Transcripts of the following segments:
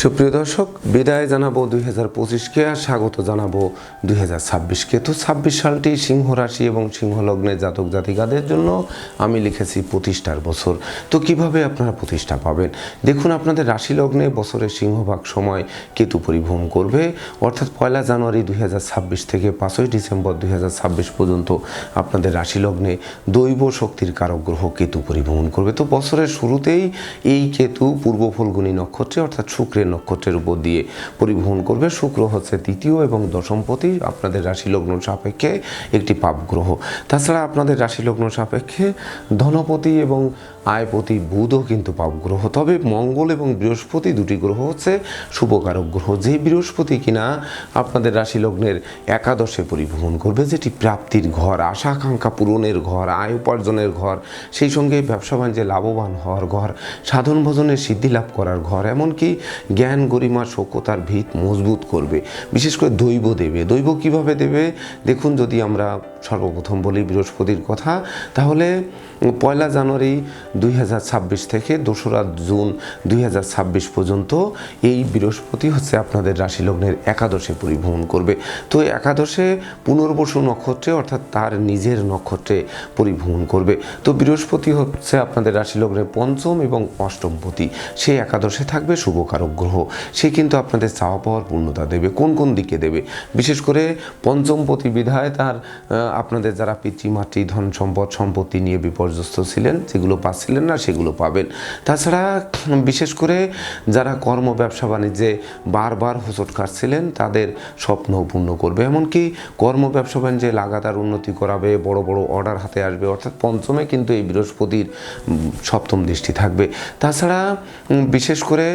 সুপ্রিয় দর্শক, বিদায় জানাবো 2025কে আর স্বাগত জানাবো 2026কে। তো 26 সালটি সিংহ রাশি এবং সিংহ লগ্নের জাতক জাতিকাদের জন্য আমি লিখেছি প্রতিষ্ঠার বছর। তো কিভাবে আপনারা প্রতিষ্ঠা পাবেন? দেখুন, আপনাদের রাশি লগ্নে বছরের সিংহভাগ সময় কেতু পরিভ্রমণ করবে, অর্থাৎ 1 জানুয়ারি 2026 থেকে 5 ডিসেম্বর 2026 পর্যন্ত আপনাদের রাশি লগ্নে দৈব শক্তির কারক গ্রহ কেতু পরিভ্রমণ করবে। তো বছরের শুরুতেই এই কেতু পূর্ব ফল্গুনী নক্ষত্রে অর্থাৎ শুক্রের নক্ষত্রের উপর দিয়ে পরিভ্রমণ করবে। শুক্র হচ্ছে তৃতীয় এবং দশমপতি, আপনাদের রাশি লগ্ন সাপেক্ষে একটি পাপ গ্রহ। তাছাড়া আপনাদের রাশি লগ্ন সাপেক্ষে ধনপতি এবং আয়পতি বুধও কিন্তু পাপ গ্রহ। তবে মঙ্গল এবং বৃহস্পতি দুটি গ্রহ হচ্ছে শুভকারক গ্রহ। যে বৃহস্পতি কিনা আপনাদের রাশি লগ্নের একাদশে পরিভ্রমণ করবে, যেটি প্রাপ্তির ঘর, আশা আকাঙ্ক্ষা পূরণের ঘর, আয় উপার্জনের ঘর, সেই সঙ্গে ব্যবসা বাণিজ্যে লাভবান হওয়ার ঘর, সাধন ভজনের সিদ্ধি লাভ করার ঘর, এমনকি জ্ঞান গরিমা সখ্যতার ভিত মজবুত করবে। বিশেষ করে দৈব দেবে। দৈব কিভাবে দেবে? দেখুন, যদি আমরা সর্বপ্রথম বলি বৃহস্পতির কথা, তাহলে 1 জানুয়ারি 2026 থেকে 2রা জুন 2026 পর্যন্ত এই বৃহস্পতি হচ্ছে আপনাদের রাশি লগ্নের একাদশে পরিভ্রমণ করবে। তো একাদশে পুনর্বসু নক্ষত্রে অর্থাৎ তার নিজের নক্ষত্রে পরিভ্রমণ করবে। তো বৃহস্পতি হচ্ছে আপনাদের রাশি লগ্নের পঞ্চম এবং অষ্টমপতি, সে একাদশে থাকবে, শুভকারক গ্রহ। সে কিন্তু আপনাদের চাওয়া পাওয়ার পূর্ণতা দেবে। কোন কোন দিকে দেবে? বিশেষ করে পঞ্চমপতি বিধায় তার আপনাদের যারা পিতৃমাতৃ ধন সম্পদ সম্পত্তি নিয়ে বিপর্যস্ত ছিলেন, যেগুলো পাচ্ছিলেন না সেগুলো পাবেন। তাছাড়া বিশেষ করে যারা কর্ম ব্যবসা বাণিজ্যে বারবার হোঁচট খাচ্ছিলেন তাদের স্বপ্নও পূর্ণ করবে। এমনকি কর্ম ব্যবসা বাণিজ্যে লাগাতার উন্নতি করাবে, বড় বড় অর্ডার হাতে আসবে। অর্থাৎ পঞ্চমে কিন্তু এই বৃহস্পতির সপ্তম দৃষ্টি থাকবে। তাছাড়া বিশেষ করে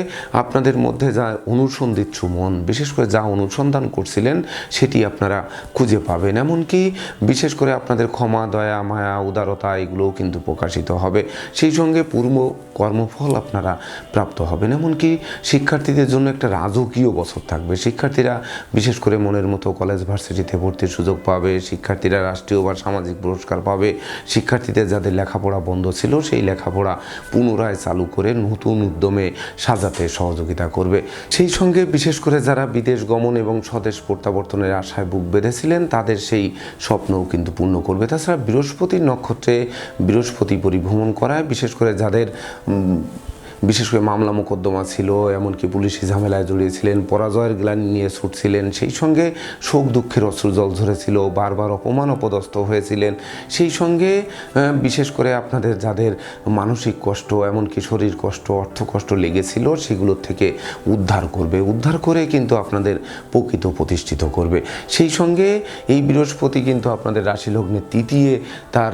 আপনাদের মধ্যে যা অনুসন্ধিৎসু মন, বিশেষ করে যা অনুসন্ধান করছিলেন সেটি আপনারা খুঁজে পাবেন। এমনকি বিশেষ করে আপনাদের ক্ষমা, দয়া, মায়া, উদারতা এগুলোও কিন্তু প্রকাশিত হবে। সেই সঙ্গে পূর্ব কর্মফল আপনারা প্রাপ্ত হবেন। এমনকি শিক্ষার্থীদের জন্য একটা রাজকীয় বছর থাকবে। শিক্ষার্থীরা বিশেষ করে মনের মতো কলেজ ভার্সিটিতে ভর্তির সুযোগ পাবে। শিক্ষার্থীরা রাষ্ট্রীয় বা সামাজিক পুরস্কার পাবে। শিক্ষার্থীদের যাদের লেখাপড়া বন্ধ ছিল সেই লেখাপড়া পুনরায় চালু করে নতুন উদ্যমে সাজাতে সহযোগিতা করবে। সেই সঙ্গে বিশেষ করে যারা বিদেশ গমন এবং স্বদেশ প্রত্যাবর্তনের আশায় বুক বেঁধেছিলেন তাদের সেই স্বপ্নও কিন্তু পূর্ণ করবে। তাছাড়া বৃহস্পতির নক্ষত্রে বৃহস্পতি পরিভ্রমণ করায় বিশেষ করে যাদের বিশেষ করে মামলা মোকদ্দমা ছিল, এমনকি পুলিশি ঝামেলায় জড়িয়েছিলেন, পরাজয়ের গ্লানি নিয়ে ছুটছিলেন, সেই সঙ্গে শোক দুঃখের অশ্রুজল ঝরেছিল, বারবার অপমান অপদস্থ হয়েছিলেন, সেই সঙ্গে বিশেষ করে আপনাদের যাদের মানসিক কষ্ট, এমনকি শরীর কষ্ট, অর্থ কষ্ট লেগেছিল সেগুলোর থেকে উদ্ধার করবে। উদ্ধার করে কিন্তু আপনাদের প্রকৃত প্রতিষ্ঠিত করবে। সেই সঙ্গে এই বৃহস্পতি কিন্তু আপনাদের রাশি লগ্নে তৃতীয় তার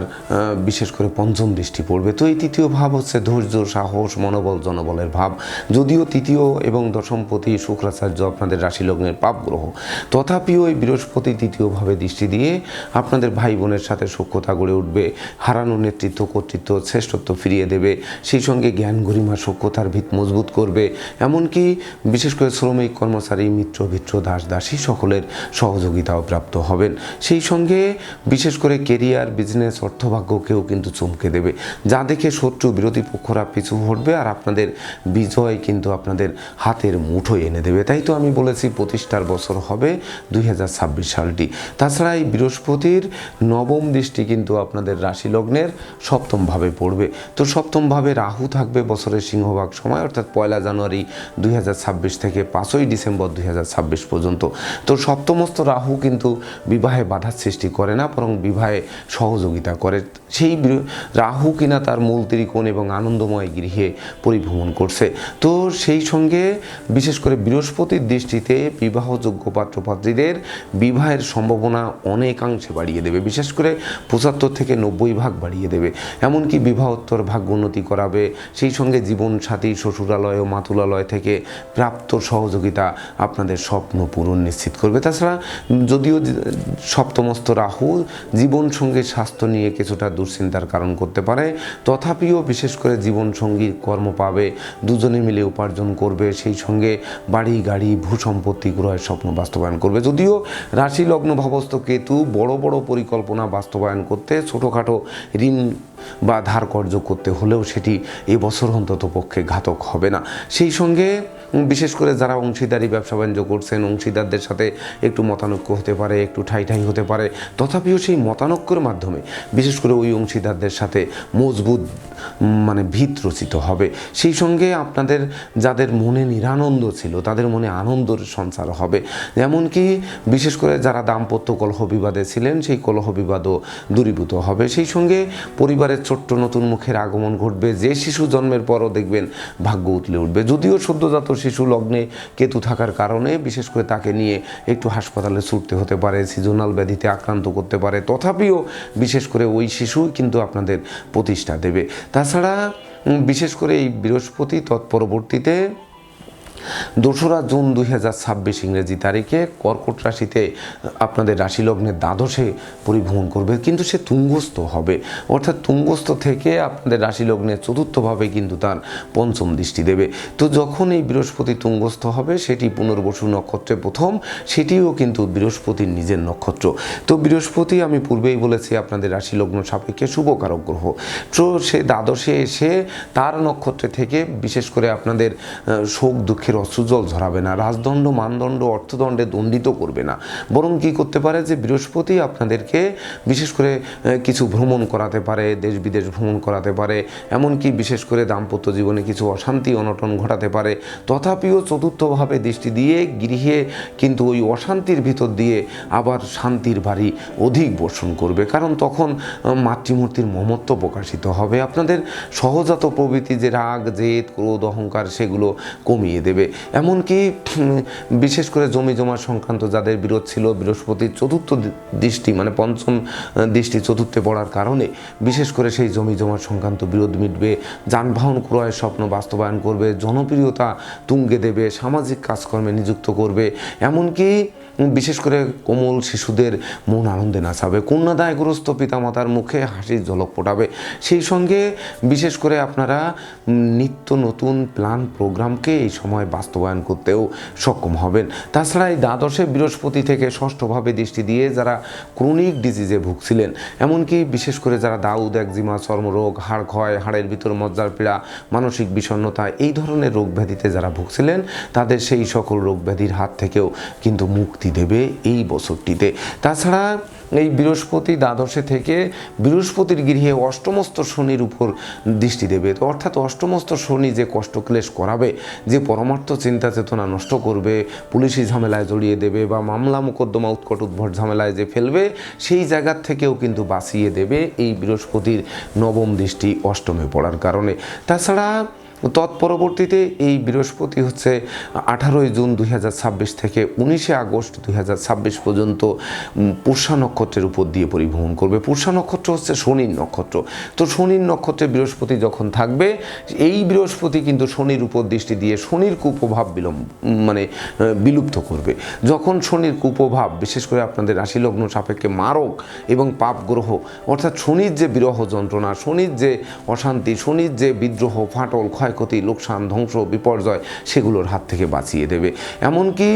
বিশেষ করে পঞ্চম দৃষ্টি পড়বে। তো এই তৃতীয় ভাব হচ্ছে ধৈর্য, সাহস, মনোবল, জনবলের ভাব। যদিও তৃতীয় এবং দশমপতি শুক্রাচার্য আপনাদের রাশি লগ্নের পাপ গ্রহ, তথাপিও এই বৃহস্পতি তৃতীয়ভাবে দৃষ্টি দিয়ে আপনাদের ভাই বোনের সাথে সখ্যতা গড়ে উঠবে, হারানো নেতৃত্ব, কর্তৃত্ব, শ্রেষ্ঠত্ব ফিরিয়ে দেবে। সেই সঙ্গে জ্ঞান গরিমা সখ্যতার ভিত মজবুত করবে। এমনকি বিশেষ করে শ্রমিক, কর্মচারী, মিত্র, ভিত্র, দাস, দাসী সকলের সহযোগিতাও প্রাপ্ত হবেন। সেই সঙ্গে বিশেষ করে কেরিয়ার, বিজনেস, অর্থভাগ্যকেও কিন্তু চমকে দেবে, যা দেখে শত্রু বিরোধী পক্ষরা পিছু হটবে আর আপনাদের বিজয় কিন্তু আপনাদের হাতের মুঠোয় এনে দেবে। তাই তো আমি বলেছি প্রতিষ্ঠার বছর হবে 2026 সালটি। তাছাড়া এই বৃহস্পতির নবম দৃষ্টি কিন্তু আপনাদের রাশি লগ্নের সপ্তমভাবে পড়বে। তো সপ্তমভাবে রাহু থাকবে বছরের সিংহভাগ সময়, অর্থাৎ 1 জানুয়ারি 2026 থেকে 5 ডিসেম্বর 2026 পর্যন্ত। তো সপ্তমস্থ রাহু কিন্তু বিবাহে বাধার সৃষ্টি করে না, বরং বিবাহে সহযোগিতা করে। সেই রাহু কিনা তার মূল ত্রিকোণ এবং আনন্দময় গৃহে পরিভ্রমণ করছে। তো সেই সঙ্গে বিশেষ করে বৃহস্পতির দৃষ্টিতে বিবাহযোগ্য পাত্রপাত্রীদের বিবাহের সম্ভাবনা অনেকাংশে বাড়িয়ে দেবে। বিশেষ করে 75 থেকে 90% বাড়িয়ে দেবে। এমনকি বিবাহোত্তর ভাগ্য উন্নতি করাবে। সেই সঙ্গে জীবনসাথী, শ্বশুরালয় ও মাতুলালয় থেকে প্রাপ্ত সহযোগিতা আপনাদের স্বপ্ন পূরণ নিশ্চিত করবে। তাছাড়া যদিও সপ্তমস্থ রাহু জীবনসঙ্গীর স্বাস্থ্য নিয়ে কিছুটা দুশ্চিন্তার কারণ করতে পারে, তথাপিও বিশেষ করে জীবনসঙ্গীর কর্ম পাবে, দুজনে মিলে উপার্জন করবে, সেই সঙ্গে বাড়ি, গাড়ি, ভূ সম্পত্তি ক্রয়ের স্বপ্ন বাস্তবায়ন করবে। যদিও রাশি লগ্ন ভাবস্থ কেতু বড় বড় পরিকল্পনা বাস্তবায়ন করতে ছোটোখাটো ঋণ বা ধার কর্য করতে হলেও সেটি এবছর অন্তত পক্ষে ঘাতক হবে না। সেই সঙ্গে বিশেষ করে যারা অংশীদারি ব্যবসা বাণিজ্য করছেন, অংশীদারদের সাথে একটু মতানৈক্য হতে পারে, একটু ঠাই হতে পারে, তথাপিও সেই মতানৈক্যের মাধ্যমে বিশেষ করে ওই অংশীদারদের সাথে মজবুত ভিত রচিত হবে। সেই সঙ্গে আপনাদের যাদের মনে নিরানন্দ ছিল তাদের মনে আনন্দের সঞ্চার হবে। এমনকি বিশেষ করে যারা দাম্পত্য কলহ বিবাদে ছিলেন সেই কলহ বিবাদও দূরীভূত হবে। সেই সঙ্গে পরিবারের ছোট্ট নতুন মুখের আগমন ঘটবে। যে শিশু জন্মের পরও দেখবেন ভাগ্য উতলে উঠবে। যদিও সদ্যজাত শিশু লগ্নে কেতু থাকার কারণে বিশেষ করে তাকে নিয়ে একটু হাসপাতালে ছুটতে হতে পারে, সিজনাল ব্যাধিতে আক্রান্ত করতে পারে, তথাপিও বিশেষ করে ওই শিশুই কিন্তু আপনাদের প্রতিষ্ঠা দেবে। তাছাড়া বিশেষ করে এই বৃহস্পতি তৎপরবর্তীতে 2রা জুন 2026 ইংরেজি তারিখে কর্কট রাশিতে আপনাদের রাশি লগ্নের দ্বাদশে পরিভ্রমণ করবে, কিন্তু সে তুঙ্গস্থ হবে, অর্থাৎ তুঙ্গস্থ থেকে আপনাদের রাশি লগ্নের চতুর্থভাবে কিন্তু তার পঞ্চম দৃষ্টি দেবে। তো যখন এই বৃহস্পতি তুঙ্গস্থ হবে সেটি পুনর্বসু নক্ষত্রে প্রথম, সেটিও কিন্তু বৃহস্পতির নিজের নক্ষত্র। তো বৃহস্পতি আমি পূর্বেই বলেছি আপনাদের রাশি লগ্ন সাপেক্ষে শুভকারক গ্রহ। তো সে দ্বাদশে এসে তার নক্ষত্রে থেকে বিশেষ করে আপনাদের শোক দুঃখের অশ্রুজল ঝরাবে না, রাজদণ্ড মানদণ্ড অর্থদণ্ডে দণ্ডিত করবে না, বরং কি করতে পারে যে বৃহস্পতি আপনাদেরকে বিশেষ করে কিছু ভ্রমণ করাতে পারে, দেশ বিদেশ ভ্রমণ করাতে পারে, এমনকি বিশেষ করে দাম্পত্য জীবনে কিছু অশান্তি অনটন ঘটাতে পারে। তথাপিও চতুর্থভাবে দৃষ্টি দিয়ে গৃহে কিন্তু ওই অশান্তির ভিতর দিয়ে আবার শান্তির বাড়ি অধিক বর্ষণ করবে, কারণ তখন মাতৃমূর্তির মমত্ব প্রকাশিত হবে। আপনাদের সহজাত প্রবৃত্তি যে রাগ জেদ ক্রোধ অহংকার সেগুলো কমিয়ে দেবে। এমনকি বিশেষ করে জমি জমা সংক্রান্ত যাদের বিরোধ ছিল, বৃহস্পতির চতুর্থ দৃষ্টি পঞ্চম দৃষ্টি চতুর্থে পড়ার কারণে বিশেষ করে সেই জমি জমা সংক্রান্ত বিরোধ মিটবে, যানবাহন ক্রয়ের স্বপ্ন বাস্তবায়ন করবে, জনপ্রিয়তা তুঙ্গে দেবে, সামাজিক কাজকর্মে নিযুক্ত করবে, এমনকি বিশেষ করে কোমল শিশুদের মন আনন্দে নাচাবে, কন্যাদায়গ্রস্ত পিতামাতার মুখে হাসির ঝলক ফোটাবে। সেই সঙ্গে বিশেষ করে আপনারা নিত্য নতুন প্ল্যান প্রোগ্রামকে এই সময় বাস্তবায়ন করতেও সক্ষম হবেন। তাছাড়া এই দ্বাদশে বৃহস্পতি থেকে ষষ্ঠভাবে দৃষ্টি দিয়ে যারা ক্রনিক ডিজিজে ভুগছিলেন, এমনকি বিশেষ করে যারা দাউদ একজিমা চর্মরোগ হাড় ক্ষয় হাড়ের ভিতর মজ্জার পীড়া মানসিক বিষণ্ণতা এই ধরনের রোগ ব্যাধিতে যারা ভুগছিলেন তাদের সেই সকল রোগ ব্যাধির হাত থেকেও কিন্তু মুক্তি দেবে এই বছরটিতে। তাছাড়া এই বৃহস্পতি দ্বাদশে থেকে বৃহস্পতির গৃহে অষ্টমস্ত শনির উপর দৃষ্টি দেবে। তো অর্থাৎ অষ্টমস্ত শনি যে কষ্টক্লেশ করাবে, যে পরমার্থ চিন্তা চেতনা নষ্ট করবে, পুলিশি ঝামেলায় জড়িয়ে দেবে বা মামলা মোকদ্দমা উৎকট উদ্ভট ঝামেলায় যে ফেলবে, সেই জায়গার থেকেও কিন্তু বাঁচিয়ে দেবে এই বৃহস্পতির নবম দৃষ্টি অষ্টমে পড়ার কারণে। তাছাড়া তৎপরবর্তীতে এই বৃহস্পতি হচ্ছে 18 জুন 2026 থেকে 19 আগস্ট 2026 পর্যন্ত পুষ্যা নক্ষত্রের উপর দিয়ে পরিভ্রমণ করবে। পুষ্যা নক্ষত্র হচ্ছে শনির নক্ষত্র। তো শনির নক্ষত্রে বৃহস্পতি যখন থাকবে, এই বৃহস্পতি কিন্তু শনির উপর দৃষ্টি দিয়ে শনির কুপ্রভাব বিলুপ্ত করবে। যখন শনির কুপ্রভাব বিশেষ করে আপনাদের রাশি লগ্ন সাপেক্ষে মারক এবং পাপ গ্রহ, অর্থাৎ শনির যে বিরহ যন্ত্রণা, শনির যে অশান্তি, শনির যে বিদ্রোহ ফাটল ক্ষয়ক্ষতি লোকসান ধ্বংস বিপর্যয় সেগুলোর হাত থেকে বাঁচিয়ে দেবে। এমনকি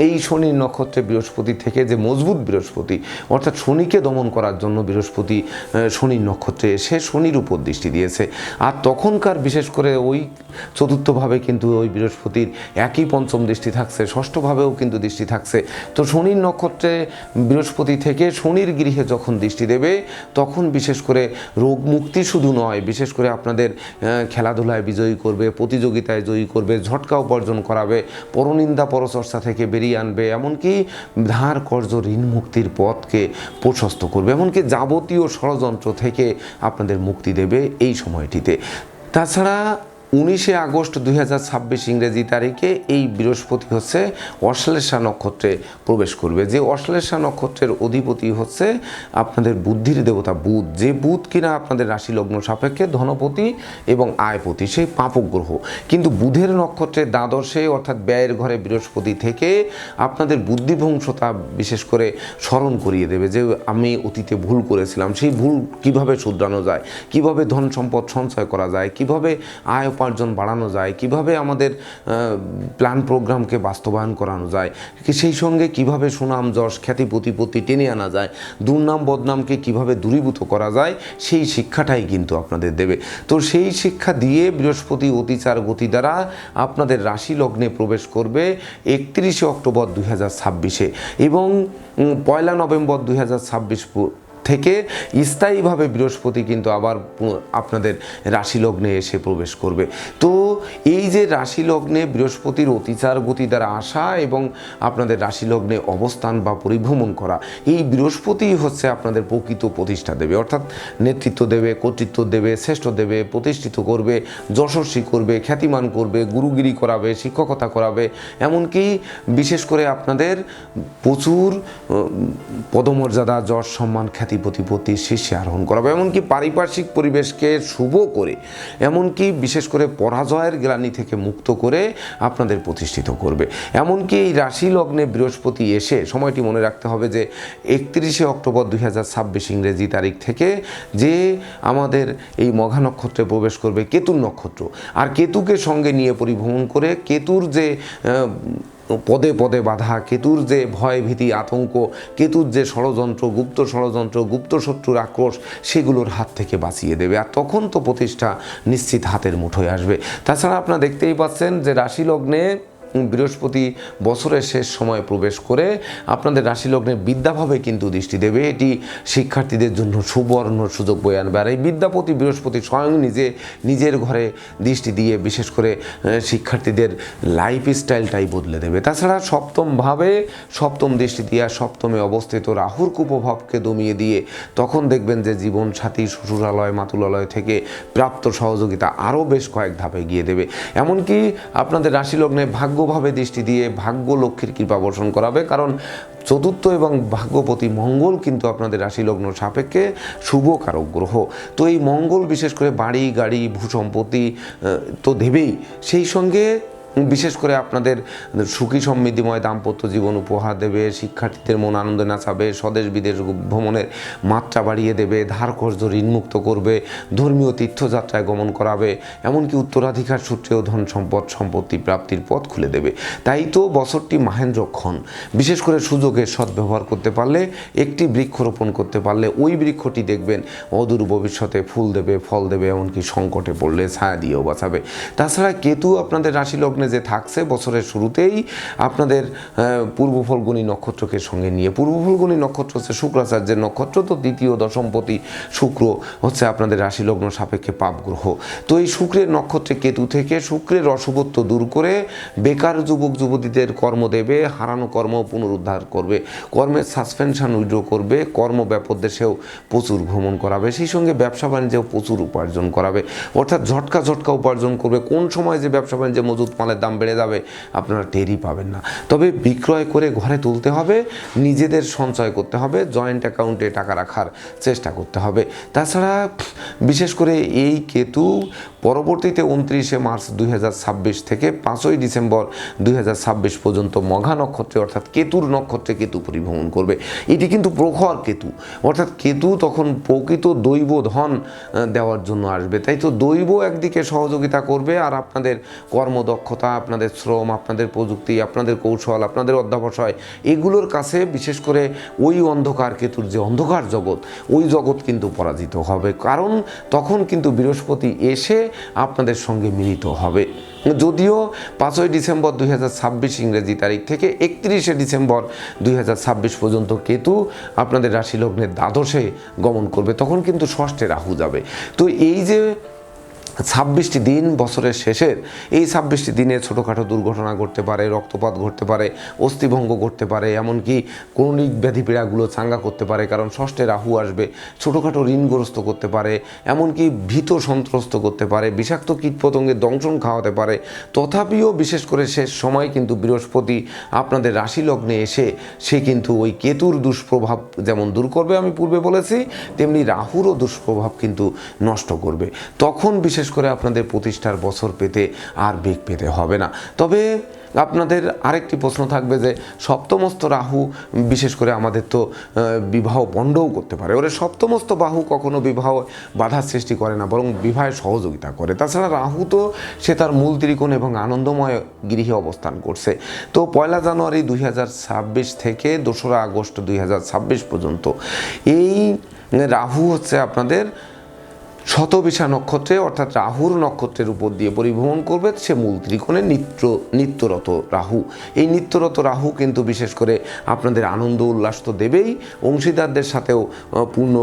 এই শনির নক্ষত্রে বৃহস্পতি থেকে যে মজবুত বৃহস্পতি, অর্থাৎ শনিকে দমন করার জন্য বৃহস্পতি শনির নক্ষত্রে এসে শনির উপর দৃষ্টি দিয়েছে। আর তখনকার বিশেষ করে ওই চতুর্থভাবে কিন্তু ওই বৃহস্পতির একই পঞ্চম দৃষ্টি থাকছে, ষষ্ঠভাবেও কিন্তু দৃষ্টি থাকছে। তো শনির নক্ষত্রে বৃহস্পতি থেকে শনির গৃহে যখন দৃষ্টি দেবে, তখন বিশেষ করে রোগ মুক্তি শুধু নয়, বিশেষ করে আপনাদের খেলাধুলায় বিজয়ী করবে, প্রতিযোগিতায় জয়ী করবে, ঝটকা উপার্জন করাবে, পরনিন্দা পরচর্চা থেকে বেরিয়ে আনবে, এমনকি ধার কর্জ ঋণ মুক্তির পথকে প্রশস্ত করবে, এমনকি যাবতীয় ষড়যন্ত্র থেকে আপনাদের মুক্তি দেবে এই সময়টিতে। তাছাড়া 19 আগস্ট 2026 ইংরেজি তারিখে এই বৃহস্পতি হচ্ছে অশ্লেষা নক্ষত্রে প্রবেশ করবে। যে অশ্লেষা নক্ষত্রের অধিপতি হচ্ছে আপনাদের বুদ্ধির দেবতা বুধ, যে বুধ কিনা আপনাদের রাশি লগ্ন সাপেক্ষে ধনপতি এবং আয়পতি, সেই পাপক গ্রহ। কিন্তু বুধের নক্ষত্রে দ্বাদশে অর্থাৎ ব্যয়ের ঘরে বৃহস্পতি থেকে আপনাদের বুদ্ধিভ্রংশতা বিশেষ করে স্মরণ করিয়ে দেবে যে আমি অতীতে ভুল করেছিলাম, সেই ভুল কিভাবে শুধরানো যায়, কিভাবে ধন সম্পদ সঞ্চয় করা যায়, কিভাবে আয় উপার্জন বাড়ানো যায়, কিভাবে আমাদের প্ল্যান প্রোগ্রামকে বাস্তবায়ন করানো যায়, সেই সঙ্গে কিভাবে সুনাম যশ খ্যাতি প্রতিপত্তি টেনে আনা যায়, দুর্নাম বদনামকে কিভাবে দূরীভূত করা যায়, সেই শিক্ষাটাই কিন্তু আপনাদের দেবে। তো সেই শিক্ষা দিয়ে বৃহস্পতি অতিচার গতি দ্বারা আপনাদের রাশি লগ্নে প্রবেশ করবে 31শে অক্টোবর 2026-এ এবং 1 নভেম্বর 2026 থেকে স্থায়ীভাবে বৃহস্পতি কিন্তু আবার আপনাদের রাশি লগ্নে এসে প্রবেশ করবে। তো এই যে রাশি লগ্নে বৃহস্পতির অতিচার গতি দ্বারা আসা এবং আপনাদের রাশি লগ্নে অবস্থান বা পরিভ্রমণ করা, এই বৃহস্পতি হচ্ছে আপনাদের প্রকৃত প্রতিষ্ঠা দেবে, অর্থাৎ নেতৃত্ব দেবে, কর্তৃত্ব দেবে, শ্রেষ্ঠ দেবে, প্রতিষ্ঠিত করবে, যশস্বী করবে, খ্যাতিমান করবে, গুরুগিরি করাবে, শিক্ষকতা করাবে, এমনকি বিশেষ করে আপনাদের প্রচুর পদমর্যাদা, যশ, সম্মান, খ্যাতি প্রতিপত্তি শীর্ষে আরোহণ করাবে, এমনকি পারিপার্শ্বিক পরিবেশকে শুভ করে, এমনকি বিশেষ করে পরাজয়ের গ্লানি থেকে মুক্ত করে আপনাদের প্রতিষ্ঠিত করবে। এমনকি এই রাশি লগ্নে বৃহস্পতি এসে, সময়টি মনে রাখতে হবে যে 31শে অক্টোবর 2026 ইংরেজি তারিখ থেকে যে আমাদের এই মঘা নক্ষত্রে প্রবেশ করবে কেতুর নক্ষত্র, আর কেতুকে সঙ্গে নিয়ে পরিভ্রমণ করে কেতুর যে পদে পদে বাধা, কেতুর যে ভয় ভীতি আতঙ্ক, কেতুর যে ষড়যন্ত্র, গুপ্ত শত্রুর আক্রোশ, সেগুলোর হাত থেকে বাঁচিয়ে দেবে, আর তখন তো প্রতিষ্ঠা নিশ্চিত হাতের মুঠোয় আসবে। তাছাড়া আপনারা দেখতেই পাচ্ছেন যে রাশি লগ্নে বৃহস্পতি বছরের শেষ সময় প্রবেশ করে আপনাদের রাশি লগ্নে বিদ্যাভাবে কিন্তু দৃষ্টি দেবে। এটি শিক্ষার্থীদের জন্য সুবর্ণ সুযোগ বয়ে আনবে, আর এই বিদ্যাপতি বৃহস্পতি স্বয়ং নিজের ঘরে দৃষ্টি দিয়ে বিশেষ করে শিক্ষার্থীদের লাইফস্টাইলটাই বদলে দেবে। তাছাড়া সপ্তম দৃষ্টি দিয়ে সপ্তমে অবস্থিত রাহুর কুপ্রভাবকে দমিয়ে দিয়ে তখন দেখবেন যে জীবনসাথী, শ্বশুরালয়, মাতুলালয় থেকে প্রাপ্ত সহযোগিতা আরও বেশ কয়েক ধাপে গিয়ে দেবে। এমনকি আপনাদের রাশি লগ্নে ভাগ্যভাবে দৃষ্টি দিয়ে ভাগ্য লক্ষ্মীর কৃপা বর্ষণ করাবে, কারণ চতুর্থ এবং ভাগ্যপতি মঙ্গল কিন্তু আপনাদের রাশি লগ্ন সাপেক্ষে শুভ কারক গ্রহ। তো এই মঙ্গল বিশেষ করে বাড়ি, গাড়ি, ভূসম্পত্তি তো দেবেই, সেই সঙ্গে বিশেষ করে আপনাদের সুখী সমৃদ্ধিময় দাম্পত্য জীবন উপহার দেবে, শিক্ষার্থীদের মন আনন্দে নাচাবে, স্বদেশ বিদেশ ভ্রমণের মাত্রা বাড়িয়ে দেবে, ধার কর্জ ঋণমুক্ত করবে, ধর্মীয় তীর্থযাত্রায় গমন করাবে, এমনকি উত্তরাধিকার সূত্রেও ধন সম্পত্তি প্রাপ্তির পথ খুলে দেবে। তাই তো বছরটি মাহেন্দ্রক্ষণ। বিশেষ করে সুযোগের সদ্ব্যবহার করতে পারলে, একটি বৃক্ষরোপণ করতে পারলে ওই বৃক্ষটি দেখবেন অদূর ভবিষ্যতে ফুল দেবে, ফল দেবে, এমনকি সংকটে পড়লে ছায়া দিয়েও বাঁচাবে। তাছাড়া কেতু আপনাদের রাশি লগ্নে যে থাকছে বছরের শুরুতেই আপনাদের পূর্ব ফল্গুনী নক্ষত্রকে সঙ্গে নিয়ে, পূর্ব ফল্গুনী নক্ষত্র হচ্ছে শুক্রাচার্যের নক্ষত্র, তো দ্বিতীয় দশমপতি শুক্র হচ্ছে আপনাদের রাশি লগ্ন সাপেক্ষে পাপ গ্রহ। তো এই শুক্রের নক্ষত্রে কেতু থেকে শুক্রের অশুভত্ব দূর করে বেকার যুবক যুবতীদের কর্ম দেবে, হারানো কর্ম পুনরুদ্ধার করবে, কর্মের সাসপেনশন উইথড্র করবে, কর্ম ব্যাপক দেশেও প্রচুর ভ্রমণ করাবে, সেই সঙ্গে ব্যবসা বাণিজ্যেও প্রচুর উপার্জন করাবে, অর্থাৎ ঝটকা উপার্জন করবে। কোন সময় যে ব্যবসা বাণিজ্যে মজুত মালের দাম বেড়ে যাবে আপনারা টেরই পাবেন না। তবে বিক্রয় করে ঘরে তুলতে হবে, নিজেদের সঞ্চয় করতে হবে, জয়েন্ট অ্যাকাউন্টে টাকা রাখার চেষ্টা করতে হবে। তাছাড়া বিশেষ করে এই কেতু পরবর্তীতে 29শে মার্চ 2026 থেকে 5ই ডিসেম্বর 2026 পর্যন্ত মঘা নক্ষত্রে অর্থাৎ কেতুর নক্ষত্রে কেতু পরিভ্রমণ করবে। এটি কিন্তু প্রখর কেতু, অর্থাৎ কেতু তখন প্রকৃত দৈব ধন দেওয়ার জন্য আসবে। তাই তো দৈব একদিকে সহযোগিতা করবে, আর আপনাদের কর্মদক্ষতা, আপনাদের শ্রম, আপনাদের প্রযুক্তি, আপনাদের কৌশল, আপনাদের অধ্যাবসায়, এগুলোর কাছে বিশেষ করে ওই অন্ধকার কেতুর যে অন্ধকার জগৎ, ওই জগৎ কিন্তু পরাজিত হবে, কারণ তখন কিন্তু বৃহস্পতি এসে আপনাদের সঙ্গে মিলিত হবে। যদিও 5ই ডিসেম্বর 2026 ইংরেজি তারিখ থেকে 31শে ডিসেম্বর 2026 পর্যন্ত কেতু আপনাদের রাশি লগ্নের দ্বাদশে গমন করবে, তখন কিন্তু ষষ্ঠে রাহু যাবে। তো এই যে 26টি দিন বছরের শেষের, এই 26টি দিনে ছোটোখাটো দুর্ঘটনা ঘটতে পারে, রক্তপাত ঘটতে পারে, অস্থিভঙ্গ ঘটতে পারে, এমনকি ক্রনিক ব্যাধি পীড়াগুলো চাঙ্গা করতে পারে, কারণ ষষ্ঠে রাহু আসবে, ছোটোখাটো ঋণগ্রস্ত করতে পারে, এমনকি ভীত সন্ত্রস্ত করতে পারে, বিষাক্ত কীটপতঙ্গের দংশন খাওয়াতে পারে। তথাপিও বিশেষ করে শেষ সময় কিন্তু বৃহস্পতি আপনাদের রাশি লগ্নে এসে সে কিন্তু ওই কেতুর দুষ্প্রভাব যেমন দূর করবে, আমি পূর্বে বলেছি, তেমনি রাহুরও দুষ্প্রভাব কিন্তু নষ্ট করবে। তখন বিশেষ করে আপনাদের প্রতিষ্ঠার বছর পেতে আর বেগ পেতে হবে না। তবে আপনাদের আরেকটি প্রশ্ন থাকবে যে সপ্তমস্ত রাহু বিশেষ করে আমাদের তো বিবাহ বন্ধও করতে পারে। ওরে সপ্তমস্ত বাহু কখনো বিবাহ বাধার সৃষ্টি করে না, বরং বিবাহে সহযোগিতা করে। তাছাড়া রাহু তো সে তার মূল ত্রিকোণ এবং আনন্দময় গৃহে অবস্থান করছে। তো 1 জানুয়ারি 2026 থেকে 2রা আগস্ট 2026 পর্যন্ত এই রাহু হচ্ছে আপনাদের শতবিশা নক্ষত্রে অর্থাৎ রাহুর নক্ষত্রের উপর দিয়ে পরিভ্রমণ করবে। সে মূল ত্রিকোণে নিত্যরত রাহু। এই নিত্যরত রাহু কিন্তু বিশেষ করে আপনাদের আনন্দ উল্লাস তো দেবেই, অংশীদারদের সাথেও পূর্ণ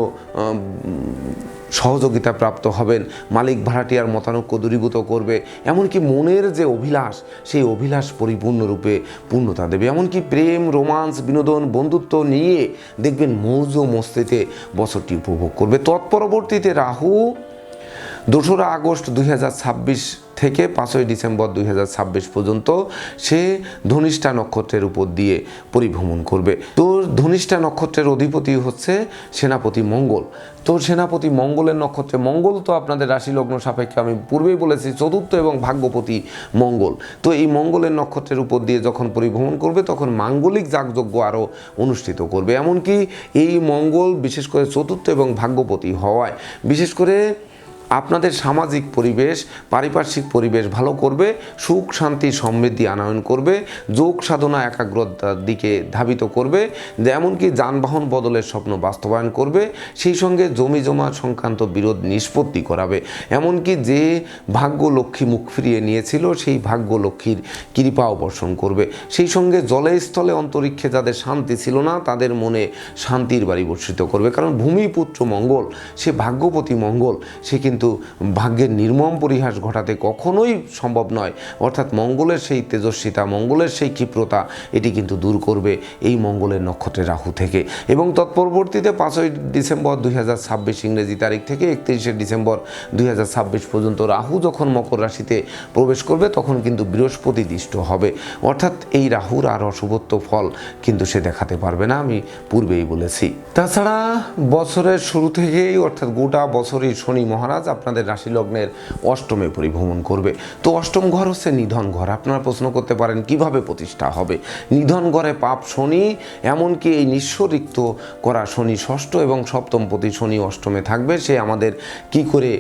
সহযোগিতা প্রাপ্ত হবেন, মালিক ভাড়াটিয়ার মতানৈক্য দূরীভূত করবে, এমনকি মনের যে অভিলাষ সেই অভিলাষ পরিপূর্ণরূপে পূর্ণতা দেবে। এমনকি প্রেম, রোমান্স, বিনোদন, বন্ধুত্ব নিয়ে দেখবেন মৌজ মস্তিতে বছরটি উপভোগ করবে। তৎপরবর্তীতে রাহু 2রা আগস্ট 2026 থেকে 5ই ডিসেম্বর 2026 পর্যন্ত সে ধনিষ্ঠা নক্ষত্রের উপর দিয়ে পরিভ্রমণ করবে। তো ধনিষ্ঠা নক্ষত্রের অধিপতি হচ্ছে সেনাপতি মঙ্গল। তো সেনাপতি মঙ্গলের নক্ষত্রে, মঙ্গল তো আপনাদের রাশি লগ্ন সাপেক্ষে আমি পূর্বেই বলেছি চতুর্থ এবং ভাগ্যপতি মঙ্গল। তো এই মঙ্গলের নক্ষত্রের উপর দিয়ে যখন পরিভ্রমণ করবে তখন মাঙ্গলিক যাগযজ্ঞ আরও অনুষ্ঠিত করবে। এমনকি এই মঙ্গল বিশেষ করে চতুর্থ এবং ভাগ্যপতি হওয়ায় বিশেষ করে আপনাদের সামাজিক পরিবেশ, পারিপার্শ্বিক পরিবেশ ভালো করবে, সুখ শান্তি সমৃদ্ধি আনয়ন করবে, যোগ সাধনা একাগ্রতার দিকে ধাবিত করবে, এমনকি যানবাহন বদলের স্বপ্ন বাস্তবায়ন করবে, সেই সঙ্গে জমি জমা সংক্রান্ত বিরোধ নিষ্পত্তি করাবে। এমনকি যে ভাগ্য লক্ষ্মী মুখ ফিরিয়ে নিয়েছিল সেই ভাগ্য লক্ষ্মীর কৃপা অবর্ষণ করবে। সেই সঙ্গে জলে স্থলে অন্তরিক্ষে যাদের শান্তি ছিল না তাদের মনে শান্তির বাড়ি বর্ষিত করবে। কারণ ভূমিপুত্র মঙ্গল, সে ভাগ্যপতি মঙ্গল, সে কিন্তু ভাগ্যের নির্মম পরিহাস ঘটাতে কখনোই সম্ভব নয়। অর্থাৎ মঙ্গলের সেই তেজস্বিতা, মঙ্গলের সেই ক্ষিপ্রতা এটি কিন্তু দূর করবে এই মঙ্গলের নক্ষত্রে রাহু থেকে। এবং তৎপরবর্তীতে 5ই ডিসেম্বর 2026 ইংরেজি তারিখ থেকে 31শে ডিসেম্বর 2026 পর্যন্ত রাহু যখন মকর রাশিতে প্রবেশ করবে তখন কিন্তু বৃহস্পতি দৃষ্ট হবে। অর্থাৎ এই রাহুর আর অশুভত্ব ফল কিন্তু সে দেখাতে পারবে না, আমি পূর্বেই বলেছি। তাছাড়া বছরের শুরু থেকেই অর্থাৎ গোটা বছরই শনি মহারাজ আপনাদের রাশি লগ্নের অষ্টমে পরিভ্রমণ করবে। তো অষ্টম ঘর হচ্ছে নিধন ঘর। আপনারা প্রশ্ন করতে পারেন কিভাবে প্রতিষ্ঠা হবে। নিধন ঘরে পাপ শনি, এমনকি এই নিঃস্বরিক্ত করা শনি ষষ্ঠ এবং সপ্তম পতি শনি অষ্টমে থাকবে। সে আমাদের কি করে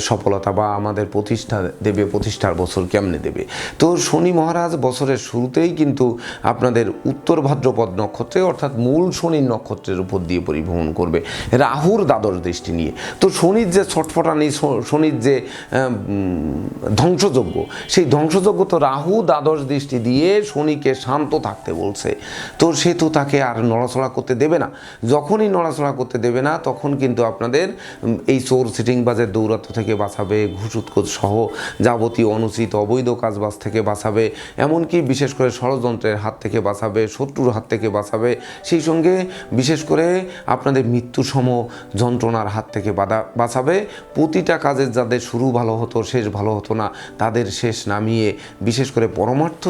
সফলতা বা আমাদের প্রতিষ্ঠা দেবে, প্রতিষ্ঠার বছর কেমনে দেবে। তো শনি মহারাজ বছরের শুরুতেই কিন্তু আপনাদের উত্তর ভাদ্রপদ নক্ষত্রে অর্থাৎ মূল শনির নক্ষত্রের উপর দিয়ে পরিভ্রমণ করবে রাহুর দ্বাদশ দৃষ্টি নিয়ে। তো শনির যে ছটফটানি, শনির যে ধ্বংসযজ্ঞ, সেই ধ্বংসযজ্ঞ তো রাহু দ্বাদশ দৃষ্টি দিয়ে শনিকে শান্ত থাকতে বলছে। তো সে তো তাকে আর নড়াচড়া করতে দেবে না। যখনই নড়াচড়া করতে দেবে না তখন কিন্তু আপনাদের এই চোর সিটিংবাজের দৌরাত্ম থেকে বাঁচাবে, ঘুষুৎকোচ সহ যাবতীয় অনুচিত অবৈধ কাজবাজ থেকে বাঁচাবে, এমনকি বিশেষ করে ষড়যন্ত্রের হাত থেকে বাঁচাবে, শত্রুর হাত থেকে বাঁচাবে, সেই সঙ্গে বিশেষ করে আপনাদের মৃত্যুসম যন্ত্রণার হাত থেকে বাঁচাবে। প্রতিটা কাজের যাদের শুরু ভালো হতো শেষ ভালো হতো না তাদের শেষ নামিয়ে বিশেষ করে পরমার্থ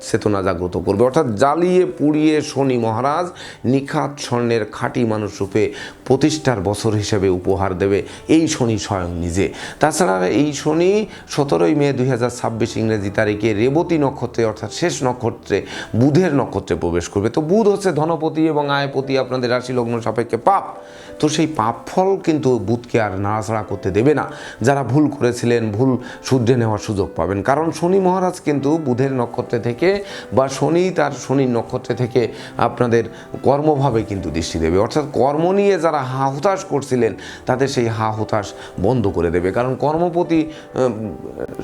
চেতনা জাগ্রত করবে। অর্থাৎ জ্বালিয়ে পুড়িয়ে শনি মহারাজ নিখাত স্বর্ণের খাঁটি মানুষ রূপে প্রতিষ্ঠার বছর হিসেবে উপহার দেবে এই শনি স্বয়ং নিজে। তাছাড়া এই শনি 17ই মে 2026 ইংরেজি তারিখে রেবতী নক্ষত্রে অর্থাৎ শেষ নক্ষত্রে বুধের নক্ষত্রে প্রবেশ করবে। তো বুধ হচ্ছে ধনপতি এবং আয়পতি, আপনাদের রাশি লগ্ন সাপেক্ষে পাপ। তো সেই পাপ ফল কিন্তু বুধকে আর নাড়াচাড়া করতে দেবে না। যারা ভুল করেছিলেন ভুল শুধরে নেওয়ার সুযোগ পাবেন। কারণ শনি মহারাজ কিন্তু বুধের নক্ষত্রে থেকে বা শনি তার শনির নক্ষত্রে থেকে আপনাদের কর্মভাবে কিন্তু দৃষ্টি দেবে। অর্থাৎ কর্ম নিয়ে যারা হা হুতাশ করছিলেন তাদের সেই হা হুতাশ বন্ধ করে দেবে। কারণ কর্মপতি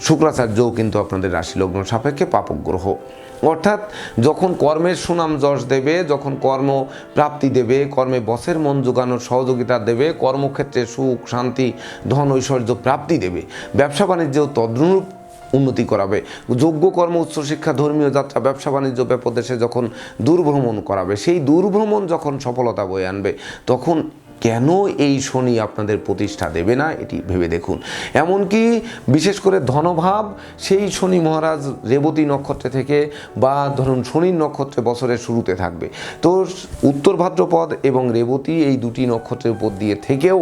শুক্রাচার্যও কিন্তু আপনাদের রাশি লগ্ন সাপেক্ষে পাপক গ্রহ। অর্থাৎ যখন কর্মের সুনাম যশ দেবে, যখন কর্ম প্রাপ্তি দেবে, কর্মে বসের মন জোগানোর সহযোগিতা দেবে, কর্মক্ষেত্রে সুখ শান্তি ধন ঐশ্বর্য প্রাপ্তি দেবে, ব্যবসা বাণিজ্যেও তদ্রূপ উন্নতি করাবে, যোগ্য কর্ম উচ্চশিক্ষা ধর্মীয় যাত্রা ব্যবসা বাণিজ্য ব্যাপদেশে যখন দূরভ্রমণ করাবে, সেই দূরভ্রমণ যখন সফলতা বয়ে আনবে তখন কেন এই শনি আপনাদের প্রতিষ্ঠা দেবে না এটি ভেবে দেখুন। এমনকি বিশেষ করে ধনভাব সেই শনি মহারাজ রেবতী নক্ষত্রে থেকে বা ধরুন শনির নক্ষত্রে বছরের শুরুতে থাকবে, তো উত্তর ভাদ্রপদ এবং রেবতী এই দুটি নক্ষত্রের উপর দিয়ে থেকেও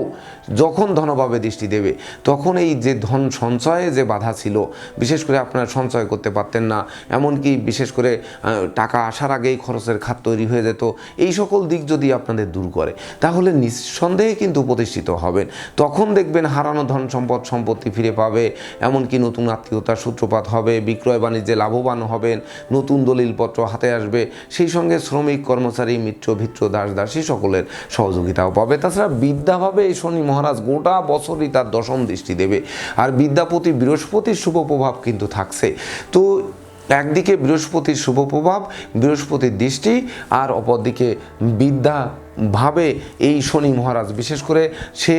যখন ধনভাবে দৃষ্টি দেবে তখন এই যে ধন সঞ্চয়ে যে বাধা ছিল, বিশেষ করে আপনারা সঞ্চয় করতে পারতেন না, এমনকি বিশেষ করে টাকা আসার আগেই খরচের খাত তৈরি হয়ে যেত, এই সকল দিক যদি আপনাদের দূর করে তাহলে নিঃসন্দেহে কিন্তু প্রতিষ্ঠিত হবেন। তখন দেখবেন হারানো ধন সম্পত্তি ফিরে পাবে, এমনকি নতুন আত্মীয়তার সূত্রপাত হবে, বিক্রয় বাণিজ্যে লাভবান হবেন, নতুন দলিলপত্র হাতে আসবে, সেই সঙ্গে শ্রমিক কর্মচারী মিত্র ভিত্র দাসী সকলের সহযোগিতাও পাবে। তাছাড়া বিদ্যাভাবে এই শনি মহারাজ গোটা বছরই তার দশম দৃষ্টি দেবে, আর বিদ্যাপতি বৃহস্পতির শুভ প্রভাব কিন্তু থাকছে। তো একদিকে বৃহস্পতির শুভ প্রভাব, বৃহস্পতির দৃষ্টি, আর অপরদিকে বিদ্যা ভাবে এই শনি মহারাজ, বিশেষ করে সে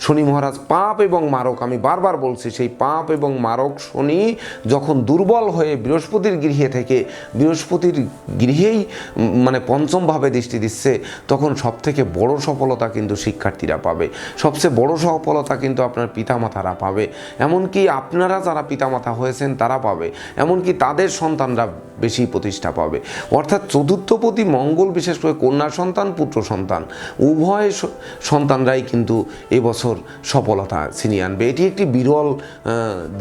শনি মহারাজ পাপ এবং মারক, আমি বারবার বলছি, সেই পাপ এবং মারক শনি যখন দুর্বল হয়ে বৃহস্পতির গৃহে থেকে বৃহস্পতির গৃহেই মানে পঞ্চমভাবে দৃষ্টি দিচ্ছে, তখন সবথেকে বড় সফলতা কিন্তু শিক্ষার্থীরা পাবে, সবচেয়ে বড় সফলতা কিন্তু আপনার পিতামাতারা পাবে, এমনকি আপনারা যারা পিতামাতা হয়েছেন তারা পাবে, এমনকি তাদের সন্তানরা বেশি প্রতিষ্ঠা পাবে। অর্থাৎ চতুর্থপতি মঙ্গল বিশেষ করে কন্যা সন্তান পুত্র সন্তান উভয় সন্তানরাই কিন্তু এবছর সফলতা ছিনিয়ে আনবে। এটি একটি বিরল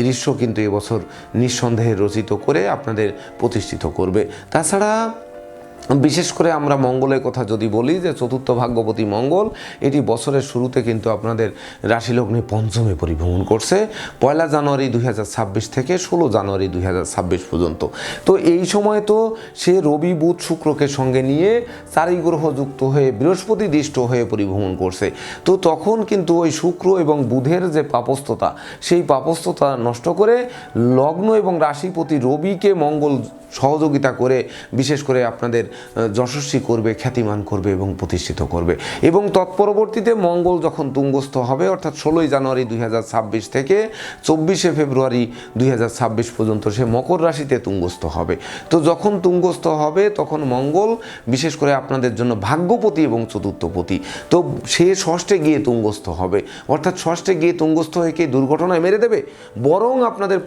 দৃশ্য কিন্তু এবছর নিঃসন্দেহে রচিত করে আপনাদের প্রতিষ্ঠিত করবে। তাছাড়া বিশেষ করে আমরা মঙ্গলের কথা যদি বলি, যে চতুর্থ ভাগ্যপতি মঙ্গল এটি বছরের শুরুতে কিন্তু আপনাদের রাশি লগ্নে পঞ্চমে পরিভ্রমণ করছে 1 জানুয়ারি 2026 থেকে 16 জানুয়ারি 2026 পর্যন্ত। তো এই সময় তো সে রবি বুধ শুক্রকে সঙ্গে নিয়ে চারি গ্রহ যুক্ত হয়ে বৃহস্পতি দৃষ্ট হয়ে পরিভ্রমণ করছে। তো তখন কিন্তু ওই শুক্র এবং বুধের যে পাপস্থতা, সেই পাপস্থতা নষ্ট করে লগ্ন এবং রাশিপতি রবিকে মঙ্গল সহযোগিতা করে বিশেষ করে আপনাদের যশস্বী করবে, খ্যাতিমান করবে এবং প্রতিষ্ঠিত করবে। এবং তৎপরবর্তীতে মঙ্গল যখন তুঙ্গস্থ হবে, অর্থাৎ 16 জানুয়ারি 2026 থেকে 24 ফেব্রুয়ারি 2026 পর্যন্ত সে মকর রাশিতে তুঙ্গস্থ হবে। তো যখন তুঙ্গস্থ হবে তখন মঙ্গল বিশেষ করে আপনাদের জন্য ভাগ্যপতি এবং চতুর্থপতি, তো সে ষষ্ঠে গিয়ে তুঙ্গস্থ হবে, অর্থাৎ ষষ্ঠে গিয়ে তুঙ্গস্থ হয়ে কি দুর্ঘটনায় মেরে দেবে, বরং আপনাদের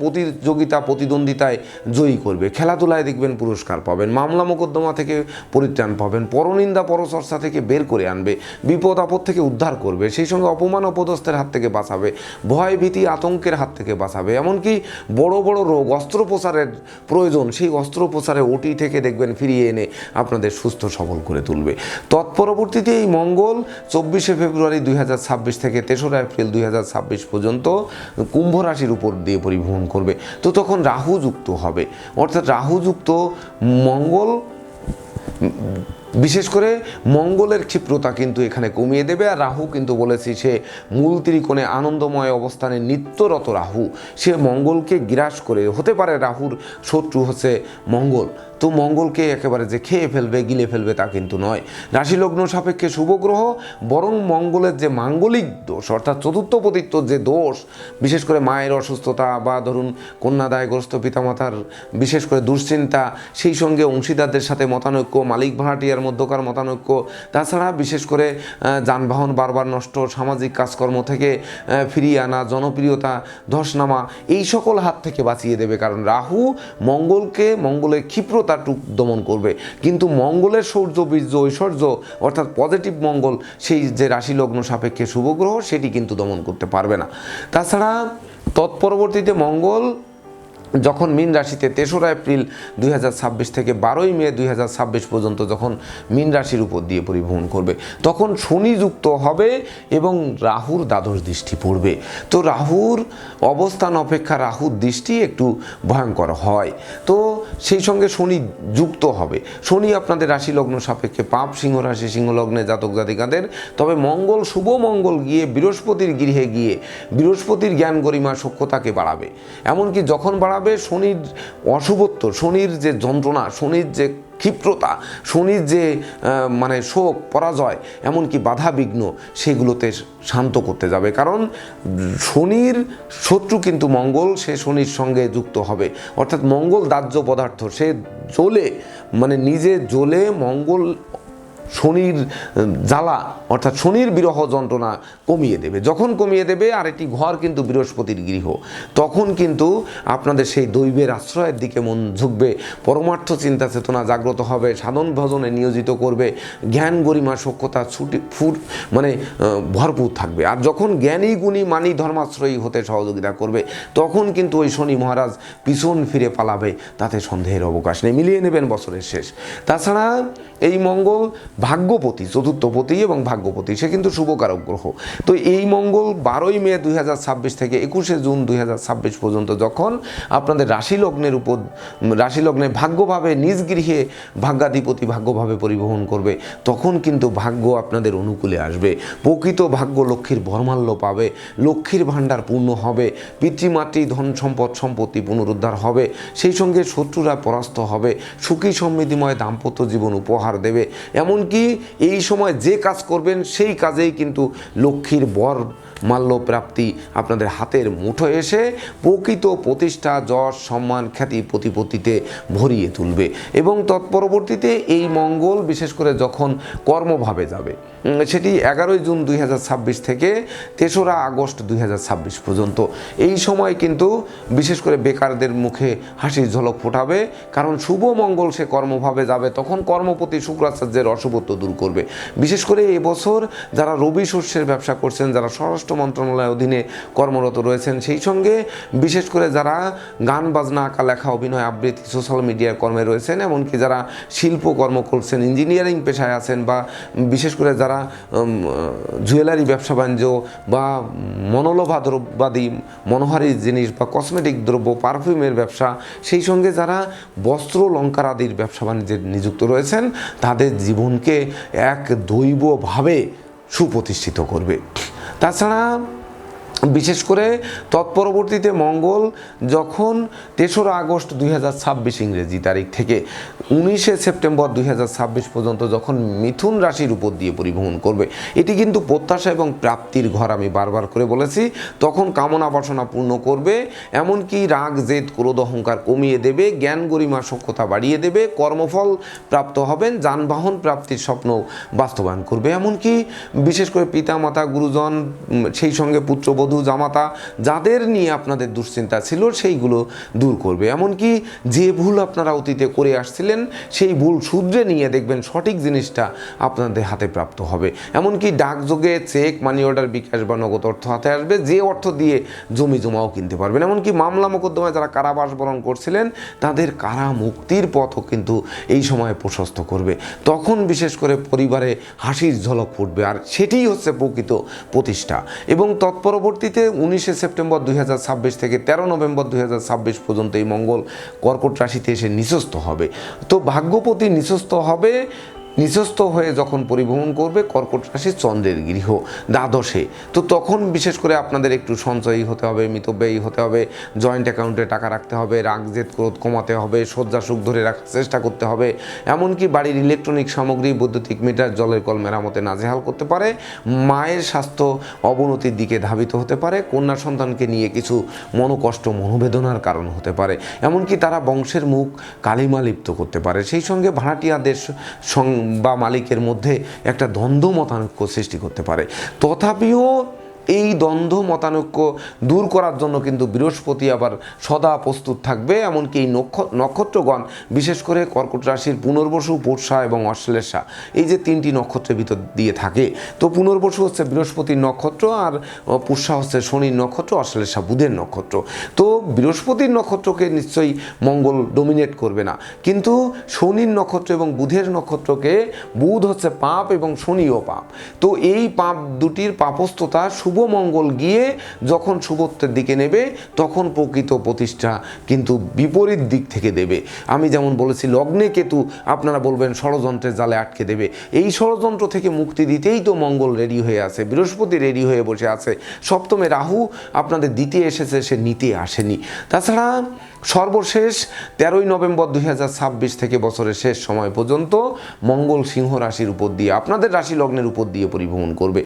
প্রতিদ্বন্দ্বিতায় জয়ী করবে, খেলাধুলা দেখবেন পুরস্কার পাবেন, মামলা মোকদ্দমা থেকে পরিত্রাণ পাবেন, পরনিন্দা পরচর্চা থেকে বের করে আনবে, বিপদ আপদ থেকে উদ্ধার করবে, সেই সঙ্গে অপমান অপদস্থের হাত থেকে বাঁচাবে, ভয় ভীতি আতঙ্কের হাত থেকে বাঁচাবে, এমনকি বড় বড় রোগ অস্ত্রোপচারের প্রয়োজন সেই অস্ত্রোপচারে ওটি থেকে দেখবেন ফিরিয়ে এনে আপনাদের সুস্থ সবল করে তুলবে। তৎপরবর্তীতে এই মঙ্গল 24 ফেব্রুয়ারি 2026 থেকে 3রা এপ্রিল 2026 পর্যন্ত কুম্ভ রাশির উপর দিয়ে পরিভ্রমণ করবে। তো তখন রাহু যুক্ত হবে, অর্থাৎ রাহু যুক্ত মঙ্গল বিশেষ করে মঙ্গলের ক্ষিপ্রতা কিন্তু এখানে কমিয়ে দেবে। আর রাহু কিন্তু বলেছি সে মূল ত্রিকোণে আনন্দময় অবস্থানে নিত্যরত রাহু, সে মঙ্গলকে গ্রাস করে, হতে পারে রাহুর শত্রু হচ্ছে মঙ্গল, তো মঙ্গলকে একেবারে যে খেয়ে ফেলবে গিলে ফেলবে তা কিন্তু নয়, রাশি লগ্ন সাপেক্ষে শুভ গ্রহ, বরং মঙ্গলের যে মাঙ্গলিক দোষ অর্থাৎ চতুর্থপতিত্ব যে দোষ, বিশেষ করে মায়ের অসুস্থতা বা ধরুন কন্যাদায়গ্রস্ত পিতামাতার বিশেষ করে দুশ্চিন্তা, সেই সঙ্গে অংশীদারদের সাথে মতানৈক্য, মালিক ভাড়াটিয়ার মধ্যকার মতানৈক্য, তাছাড়া বিশেষ করে যানবাহন বারবার নষ্ট, সামাজিক কাজকর্ম থেকে ফিরিয়ে আনা, জনপ্রিয়তা ধসনামা, এই সকল হাত থেকে বাঁচিয়ে দেবে। কারণ রাহু মঙ্গলের ক্ষিপ্রতা দমন করবে, কিন্তু মঙ্গলের শৌর্য বীর্য ঐশ্বর্য অর্থাৎ পজিটিভ মঙ্গল, সেই যে রাশি লগ্ন সাপেক্ষে শুভ গ্রহ, সেটি কিন্তু দমন করতে পারবে না। তাছাড়া তৎপরবর্তীতে মঙ্গল যখন মীন রাশিতে 3রা এপ্রিল 2026 থেকে 12ই মে 2026 পর্যন্ত যখন মীন রাশির উপর দিয়ে পরিভ্রমণ করবে, তখন শনি যুক্ত হবে এবং রাহুর দ্বাদশ দৃষ্টি পড়বে। তো রাহুর অবস্থান অপেক্ষা রাহুর দৃষ্টি একটু ভয়ঙ্কর হয়, তো সেই সঙ্গে শনি যুক্ত হবে। শনি আপনাদের রাশি লগ্ন সাপেক্ষে পাপ সিংহ রাশি সিংহ লগ্নে জাতক জাতিকাদের, তবে মঙ্গল শুভ মঙ্গল গিয়ে বৃহস্পতির গৃহে গিয়ে বৃহস্পতির জ্ঞান গরিমা সক্ষতাকে বাড়াবে, এমনকি যখন বাড়াবে শনির অশুভত্ব, শনির যে যন্ত্রণা, শনির যে ক্ষিপ্রতা, শনির যে মানে শোক পরাজয় এমনকি বাধা বিঘ্ন, সেগুলোতে শান্ত করতে যাবে। কারণ শনির শত্রু কিন্তু মঙ্গল, সে শনির সঙ্গে যুক্ত হবে, অর্থাৎ মঙ্গল দাহ্য পদার্থ, সে জ্বলে মানে নিজে জ্বলে মঙ্গল শনির জ্বালা অর্থাৎ শনির বিরহ যন্ত্রণা কমিয়ে দেবে। যখন কমিয়ে দেবে, আর একটি ঘর কিন্তু বৃহস্পতির গৃহ, তখন কিন্তু আপনাদের সেই দৈবের আশ্রয়ের দিকে মন ঝুঁকবে, পরমার্থ চিন্তা চেতনা জাগ্রত হবে, সাধন ভজনে নিয়োজিত করবে, জ্ঞান গরিমা সক্ষতা ভরপুর থাকবে। আর যখন জ্ঞানী গুণী মানি ধর্মাশ্রয়ী হতে সহযোগিতা করবে, তখন কিন্তু ওই শনি মহারাজ পিছন ফিরে পালাবে, তাতে সন্দেহের অবকাশ নেই। মিলিয়ে নেবেন বছরের শেষ। তাছাড়া এই মঙ্গল ভাগ্যপতি, চতুর্থপতি এবং ভাগ্যপতি, সে কিন্তু শুভকারক গ্রহ। তো এই মঙ্গল 12ই মে 2026 থেকে 21শে জুন 2026 পর্যন্ত যখন আপনাদের রাশিলগ্নে ভাগ্যভাবে নিজ গৃহে ভাগ্যাধিপতি ভাগ্যভাবে পরিবহন করবে, তখন কিন্তু ভাগ্য আপনাদের অনুকূলে আসবে। প্রকৃত ভাগ্য লক্ষ্মীর বরমাল্য পাবে, লক্ষ্মীর ভাণ্ডার পূর্ণ হবে, পিতৃমাতৃ ধন সম্পত্তি পুনরুদ্ধার হবে, সেই সঙ্গে শত্রুরা পরাস্ত হবে, সুখী সমৃদ্ধিময় দাম্পত্য জীবন উপহার দেবে। এমনকি এই সময় যে কাজ করবেন সেই কাজেই কিন্তু লক্ষ্মীর বর মাল্য প্রাপ্তি আপনাদের হাতের মুঠোয় এসে প্রকৃত প্রতিষ্ঠা, যশ, সম্মান, খ্যাতি, প্রতিপত্তিতে ভরিয়ে তুলবে। এবং তৎপরবর্তীতে এই মঙ্গল বিশেষ করে যখন কর্মভাবে যাবে, সেটি 11ই জুন 2026 থেকে 3রা আগস্ট 2026 পর্যন্ত। এই সময় কিন্তু বিশেষ করে বেকারদের মুখে হাসির ঝলক ফোটাবে, কারণ শুভ মঙ্গল সে কর্মভাবে যাবে, তখন কর্মপতি শুক্রাচার্যের অশুভত্ব দূর করবে। বিশেষ করে এবছর যারা রবি শস্যের ব্যবসা করছেন, যারা স্বরাষ্ট্র মন্ত্রণালয়ের অধীনে কর্মরত রয়েছেন, সেই সঙ্গে বিশেষ করে যারা গান বাজনা, আঁকা লেখা, অভিনয়, আবৃত্তি, সোশ্যাল মিডিয়ার কর্মে রয়েছেন, এমনকি যারা শিল্পকর্ম করছেন, ইঞ্জিনিয়ারিং পেশায় আছেন, বা বিশেষ করে যারা জুয়েলারি ব্যবসা বাণিজ্য বা মনোলোভাদ্রব্যাদি মনোহারী জিনিস বা কসমেটিক দ্রব্য, পারফিউমের ব্যবসা, সেই সঙ্গে যারা বস্ত্র অলংকার আদির ব্যবসা বাণিজ্যে নিযুক্ত রয়েছেন, তাদের জীবনকে এক দৈবভাবে সুপ্রতিষ্ঠিত করবে। তাছাড়া বিশেষ করে তৎপরবর্তীতে মঙ্গল যখন 3রা আগস্ট 2026 ইংরেজি তারিখ থেকে 19শে সেপ্টেম্বর 2026 পর্যন্ত যখন মিথুন রাশির উপর দিয়ে পরিবহন করবে, এটি কিন্তু প্রত্যাশা এবং প্রাপ্তির ঘর, আমি বারবার করে বলেছি। তখন কামনা বাসনা পূর্ণ করবে, এমনকি রাগ, জেদ, ক্রোধ, অহংকার কমিয়ে দেবে, জ্ঞান গরিমা সক্ষতা বাড়িয়ে দেবে, কর্মফল প্রাপ্ত হবেন, যানবাহন প্রাপ্তির স্বপ্ন বাস্তবায়ন করবে। এমনকি বিশেষ করে পিতামাতা, গুরুজন, সেই সঙ্গে পুত্রবধূ, জামাতা, যাদের নিয়ে আপনাদের দুশ্চিন্তা ছিল সেইগুলো দূর করবে। এমনকি যে ভুল আপনারা অতীতে করে আসছিলেন সেই ভুল শুধরে নিয়ে দেখবেন সঠিক জিনিসটা আপনাদের হাতে প্রাপ্ত হবে। এমনকি ডাকযোগে চেক, মানি অর্ডার, বিকাশ বা নগদ অর্থ হাতে আসবে, যে অর্থ দিয়ে জমি জমাও কিনতে পারবেন। এমনকি মামলা মোকদ্দমায় যারা কারাবাস বরণ করছিলেন, তাদের কারা মুক্তির পথও কিন্তু এই সময়ে প্রশস্ত করবে। তখন বিশেষ করে পরিবারে হাসির ঝলক ফুটবে, আর সেটিই হচ্ছে প্রকৃত প্রতিষ্ঠা। এবং তৎপরবর্তীতে 19শে সেপ্টেম্বর 2026 থেকে 13 নভেম্বর 2026 পর্যন্ত এই মঙ্গল কর্কট রাশিতে এসে নিচস্থ হবে। তো ভাগ্যপতি নিচস্থ হবে, নিচস্থ হয়ে যখন পরিভ্রমণ করবে কর্কট রাশি চন্দ্রের গৃহ দ্বাদশে, তো তখন বিশেষ করে আপনাদের একটু সঞ্চয়ী হতে হবে, মিতব্যয়ী হতে হবে, জয়েন্ট অ্যাকাউন্টে টাকা রাখতে হবে, রাগ জেদ ক্রোধ কমাতে হবে, শয্যা সুখ ধরে রাখার চেষ্টা করতে হবে। এমনকি বাড়ির ইলেকট্রনিক সামগ্রী, বৈদ্যুতিক মিটার, জলের কল মেরামতে নাজেহাল করতে পারে, মায়ের স্বাস্থ্য অবনতির দিকে ধাবিত হতে পারে, কন্যা সন্তানকে নিয়ে কিছু মনোকষ্ট, মনোবেদনার কারণ হতে পারে, এমনকি তারা বংশের মুখ কালিমা লিপ্ত করতে পারে। সেই সঙ্গে ভাড়াটিয়াদের বা মালিকের মধ্যে একটা দ্বন্দ্ব মতানৈক্য সৃষ্টি করতে পারে। তথাপিও এই দ্বন্দ্ব মতানৈক্য দূর করার জন্য কিন্তু বৃহস্পতি আবার সদা প্রস্তুত থাকবে। এমনকি এই নক্ষত্রগণ বিশেষ করে কর্কট রাশির পুনর্বসু, পূষা এবং অশ্লেষা, এই যে 3টি নক্ষত্রের ভিতর দিয়ে থাকে। তো পুনর্বসু হচ্ছে বৃহস্পতির নক্ষত্র, আর পূষা হচ্ছে শনির নক্ষত্র, অশ্লেষা বুধের নক্ষত্র। তো বৃহস্পতির নক্ষত্রকে নিশ্চয়ই মঙ্গল ডোমিনেট করবে না, কিন্তু শনির নক্ষত্র এবং বুধের নক্ষত্রকে, বুধ হচ্ছে পাপ এবং শনিও পাপ। তো এই পাপ দুটির পাপস্থতা শুভ মঙ্গল গিয়ে যখন শুভত্বের দিকে নেবে, তখন প্রকৃত প্রতিষ্ঠা কিন্তু বিপরীত দিক থেকে দেবে। আমি যেমন বলেছি, লগ্নে কেতু, আপনারা বলবেন ষড়যন্ত্রের জালে আটকে দেবে। এই ষড়যন্ত্র থেকে মুক্তি দিতেই তো মঙ্গল রেডি হয়ে আছে, বৃহস্পতি রেডি হয়ে বসে আছে, সপ্তমে রাহু আপনাদের দিতে এসেছে, সে নিতে আসেনি। তাছাড়া সর্বশেষ 13ই নভেম্বর 2026 থেকে বছরের শেষ সময় পর্যন্ত মঙ্গল সিংহ রাশির উপর দিয়ে, আপনাদের রাশি লগ্নের উপর দিয়ে পরিভ্রমণ করবে।